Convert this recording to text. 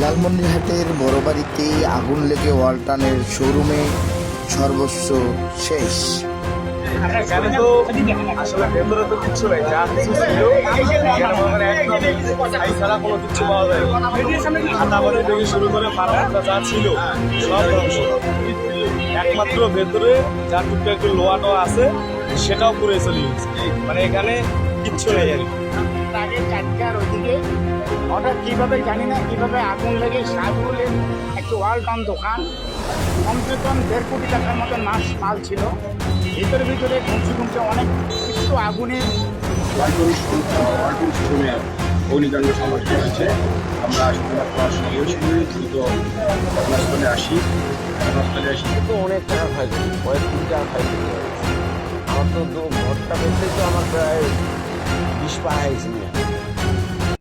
লালমনিরহাটের বড়বাড়িতে আগুন লেগে ওয়ালটনের শোরুমে সর্বস্ব শেষ। এখানে তো আসলে ভেতরে তো কিচ্ছু নেই, যা কিছু ছিল ছাই ছাড়া কোনো কিচ্ছু পাওয়া যায় খাতাবাড়ি থেকে শুরু করে মাথা যা ছিল সব ধ্বংস। একমাত্র ভেতরে যা টুকটা একটু লোয়া টোয়া আছে সেটাও পুড়ে চলে গেছে, মানে এখানে কিচ্ছু নেই আর কি। আগে 4টার ওদিকে হঠাৎ কীভাবে জানি না কীভাবে আগুন লেগে সাজগুলের একটি ওয়ালটন দোকান কমসে কম 1.5 কোটি টাকার মতো মাল ছিল। ভিতরে ভিতরে ঘুমছে অনেক কিছু আগুনের ওয়ালটন শোরুমে অগ্নিকাণ্ড সংঘটিত হয়েছে। আমরা শুধুমাত্র দ্রুত ঘটনাস্থলে আসি। তো অনেক টাকা খাইছি, কয়েক কোটি টাকা খাইছি। আমার তো ঘরটা বেঁচে তো আমার প্রায় 20 পা হয়েছিল।